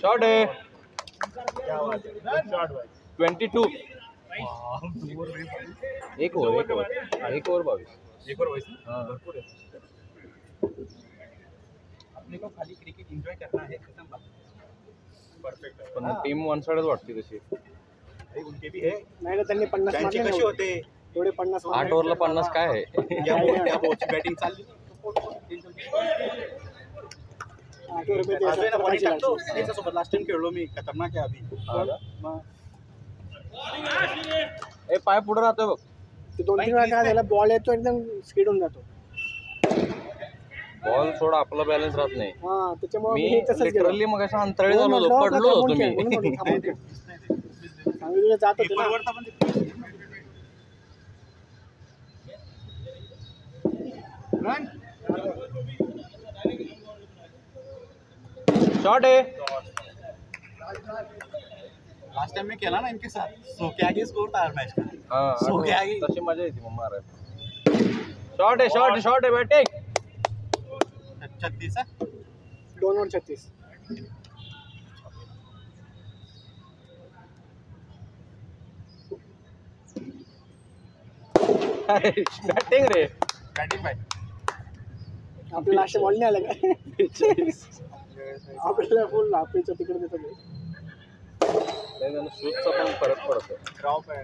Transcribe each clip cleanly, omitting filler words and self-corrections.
Shot है। क्या बात है, शॉट भाई 22। एक और 22। एक और वैसे हाँ भरपूर है। अपने को खाली क्रिकेट एंजॉय करना है, खत्म बात। परफेक्ट है। पण टीम वन साइडच वाटते तशी। भाई उनके भी है, नाही तर त्यांनी 50 त्यांचे मारले कसे होते थोडे 50 8 ओव्हरला 50 काय आहे? या बॉलची बॅटिंग चालली रुपये अजून ना बॉलिंग टाकतो त्याच्यासोबत लास्ट टाइम खेळलो मी, खतरनाक आहे अभि। ए पाय पुढे राहतोय बघ। ते 2-3 वेळा काय झालं, बॉल येतो एकदम स्पीड होऊन जातो। बॉल थोडा आपला बॅलन्स राहत नाही। हां त्याच्यामुळे मी मी तसंच गेलो। लिटरली मग अशा अंतराळी झालो होतो, पडलो होतो मी। सांगितलं जात होते ना। पेपरवर तर पण रन शॉट है। लास्ट टाइम में खेला ना इनके साथ, सो के आगे स्कोर था हर मैच का। हाँ सो के आगे तशी मजा येते मग मारायला। शॉट है बैटिंग 36 है 2 और 36। बैटिंग रे। बैटिंग भाई आपल्याला असे बॉल नाही आले का? आपल्याला फुल लापेच्या तिकडे देतो मी। त्यानं शूटचा पण फरक पडतो। ड्रॉप है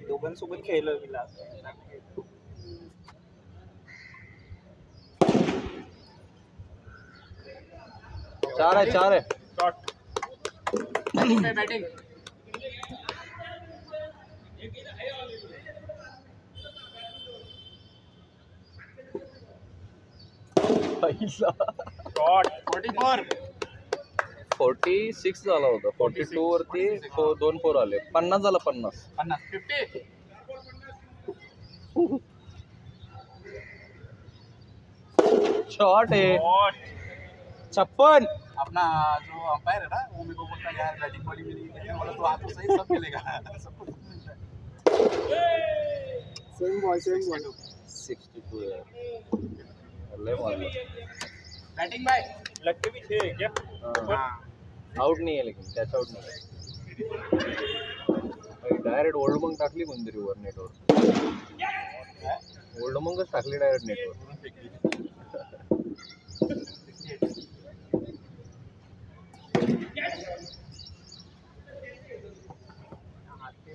दोघांसोबत खेळलो मी लास्ट। 4 है शॉट बैटिंग पहिला शॉट 44 46 झाला होता। 42 वरती 2 4 आले, 50 झाला। 50 50 शॉट है। शॉट 56। अपना जो अंपायर है ना, वो मेरे को बोलता है यार बैटिंग बॉलिंग मिली, मैंने बोला तो आप तो सही सब खेलेगा सब कुछ मिलता है। सेम बॉल 62 है। लय मारलं। बैटिंग भाई लगते भी थे क्या? हाँ आउट नहीं है, लेकिन कैच आउट नहीं है। डायरेक्ट ओल्ड मंग टाकली कोणतरी वर नेटवर। ओल्ड मंगच टाकली डायरेक्ट नेटवर।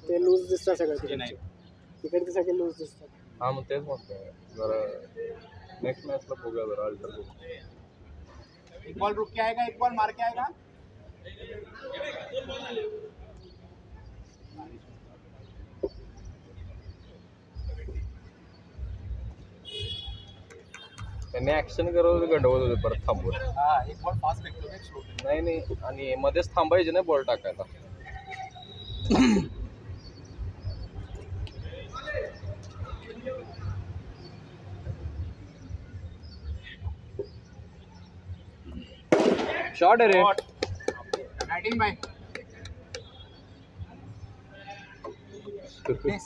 ते लूज दिसतात सगळे तिकडचे सगळे लूज दिसतात। हा मग तेच म्हणतोय, जरा नेक्स्ट मॅचला बघूया जरा अल्टर बघू। एक बॉल रुक के आएगा, एक बॉल मार के आएगा। त्यांनी ऍक्शन करत गंडवत होते, परत थांबवत हाँ एक बॉल फास्ट फेंकतो एक स्लो नाही आणि मध्येच थांबायचे नाही बॉल टाकायला। शॉट है रे। बैटिंग भाई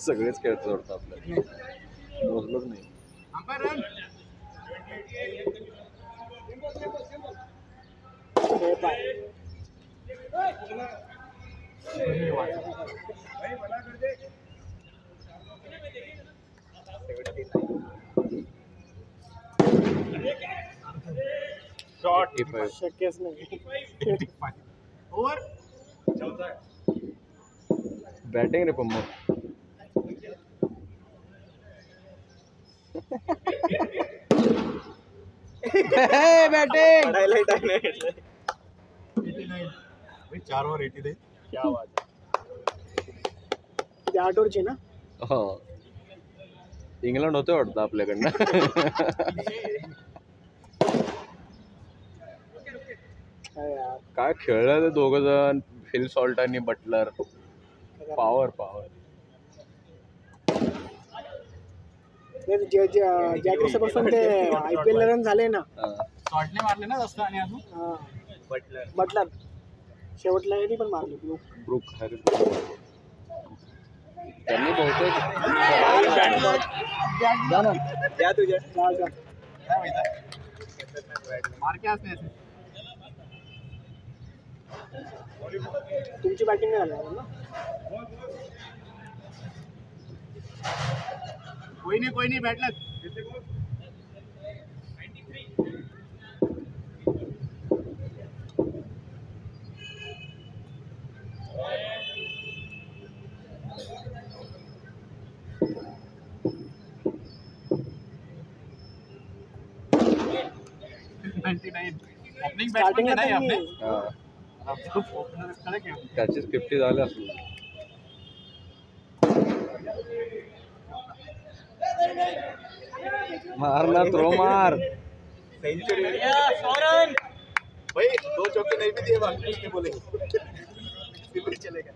सगळेच खेळतो वाटतं आपल्याला, मोजलंच नाही। अंपायर रन हे पाय शॉट 85। शक्यच नाही। ओवर बॅटिंग रे पण मग बॅटिंग। हाईलाइट 89 भाई 4 ओवर 80 दे, क्या बात है। ते 8 ओव्हरचे ना? हो इंग्लंड होते वाटतं आपल्याकडनं। काय खेळलं ते दोघ जण, फिल सॉल्ट आणि बटलर। पॉवर ज्या दिवसापासून ते IPL रन झाले ना, शॉटने मारले ना जास्त आणि अजून बटलर शेवटला पण मारले। ब्रुक त्यांनी बहुतेक जा ना क्या तुझे जा जा क्या माहिती मार के असते तुमची बॅटिंग नाही झाली ना कोई नहीं बैठला ओपनिंग स्टार्टिंग बॅट्समन नाही आपले त्याचीच 50 झाले असतील. मार ना थ्रो मार. भाई 2 चौके नहीं भी दिए बाकी कुछ नहीं बोलेंगे फिर भी चलेगा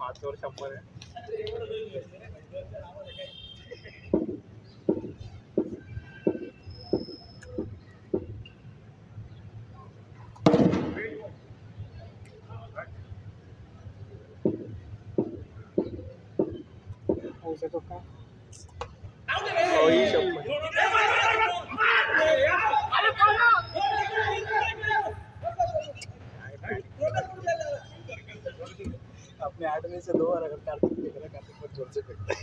5 और 100 है पोहोचे तो का वही 100 अपने 8 में से 2 और अगर कार्तिक देख रहा कार्तिक बहुत जोर से फेंकता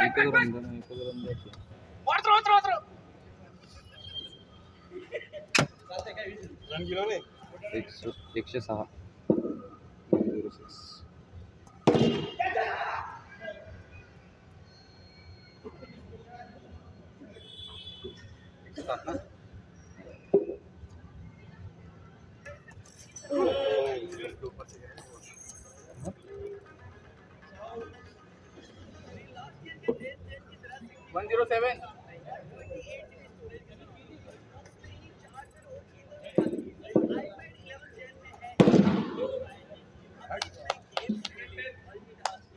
एकच रन द्यायचे. 106. 106.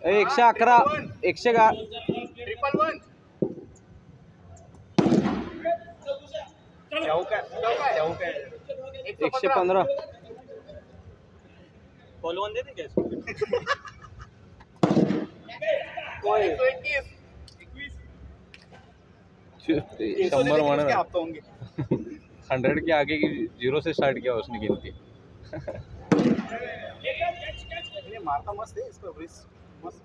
ए, 111. 111. 115. फॉलो दे क्या इसको 100 माना आप तो होंगे 100 के आगे की 0 से स्टार्ट किया उसने गिनती. ये मारता मस्त है इसको मस्त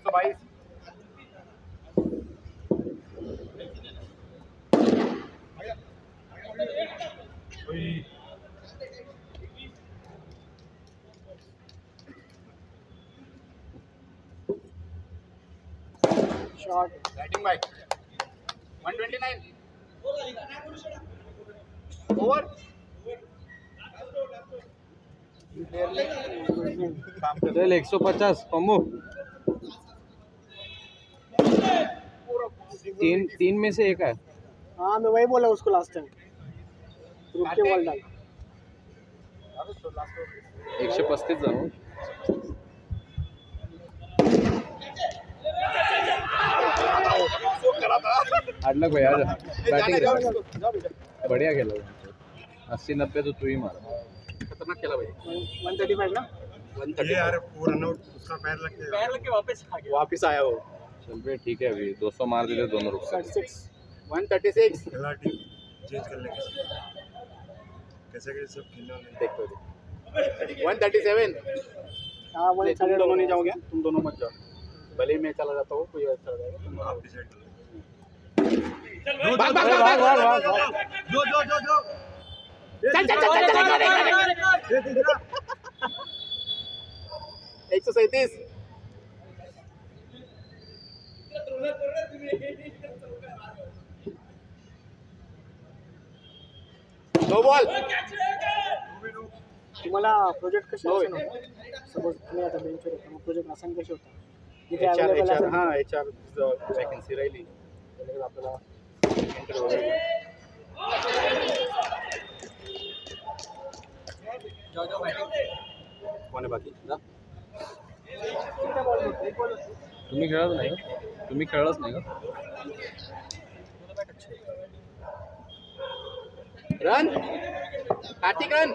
तो भाई शॉट बैटिंग बाय 129 ओवर चल 150. पंबू 3 में से एक है. हाँ मैं वही बोला उसको लास्ट टाइम ग्रुप के बॉल डाल 135 जाऊ. आडलक भाई आज बैटिंग बढ़िया खेला. 80-90 तो तू ही मारा. खतरनाक खेला भाई 135 ना 130 यार पूरा नोट उसका पैर लग के वापस आया वो चल बे ठीक है. अभी 200 मार दिले दोनों रुक. 36 136 खेला टीम चेंज कर लेंगे कैसे कैसे सब खेलने वाले देखो 137 हाँ तुम 130 दोनों नहीं जाओगे तुम दोनों मत जाओ भले ही मैं चला जाता हूँ कोई अच्छा जाएगा तुम आप डिसाइड कर भाग भाग भाग भाग भाग जो चल चल चल चल 137 नो बॉल तुम्हाला प्रोजेक्ट कसे होय. सपोज तुम्ही आता बेंचवर होता मग प्रोजेक्ट असाइन कसे होता जिथे एचआर available एचआर असेल. हां एचआर वॅकन्सी राहिली लगेच आपल्याला entry होईल. कोण आहे बाकी जा. तुम्ही खेळत नाही का? तुम्ही खेळलंच नाही का? रन कार्तिक रन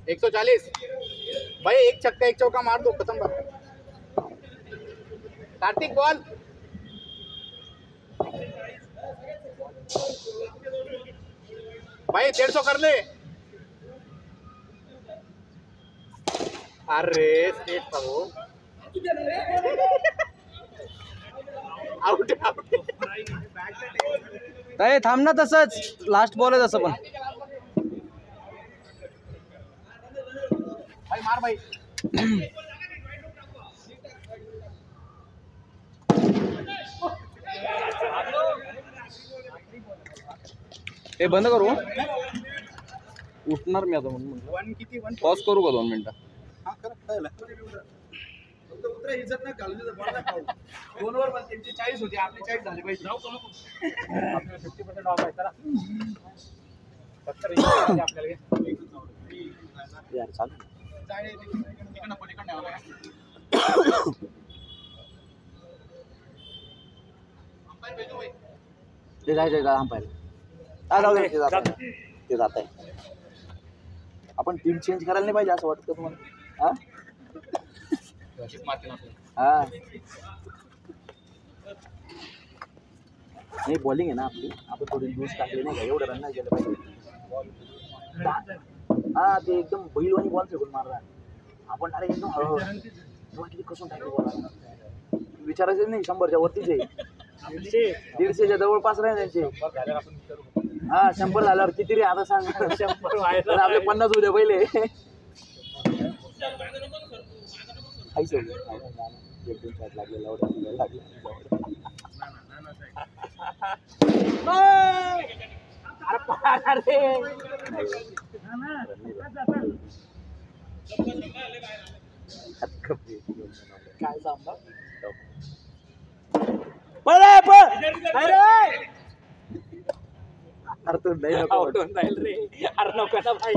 140 भाई, एक छक्का एक चौका मार दो, खत्म बात. कार्तिक बॉल. भाई 150 कर ले. अरे स्टेट था वो. Out out. काय थांब ना, तसंच लास्ट बॉल आहे तसं पण. भाई मार भाई. हे बंद करू का? उठणार मी आता म्हणून म्हटलं. वन किती वन पॉज करू का 2 मिनिटं? हा करा. उतरा इज्जत ना घालू दे, बॉल खाऊ. 2 ओव्हर पण त्यांची 40 होती, आपली 40 झाली पाहिजे. जाऊ का नको? आपल्याला 50% ऑफ आहे. चला 70 इंच आपल्याला यार चालू जाळे तिकडनं पलीकडनं आला. अंपायर भेटू भाई. ते जायचं का अंपायर? जाऊ दे, ते जात आहे. आपण टीम चेंज करायला नाही पाहिजे असं वाटतं तुम्हाला? हा हा, नाही बॉलिंग आहे ना आपली, आपण थोडी लूज टाकली नाही का, एवढं रन नाही गेलं पाहिजे. हा, ते एकदम बैलवानी बॉल फेकून मारला आपण. अरे एकदम हळूहळू किती कसून टाकली बॉल, विचारायचं नाही. 100च्या वरतीच आहे, 150च्या जवळपास राहील त्यांचे. हा 100 झाल्यावर किती रे आता सांग. 100 आपले 50 उद्या पहिले. काय सांगता अरे तू नाही नको. रे. अरे नको ना भाई.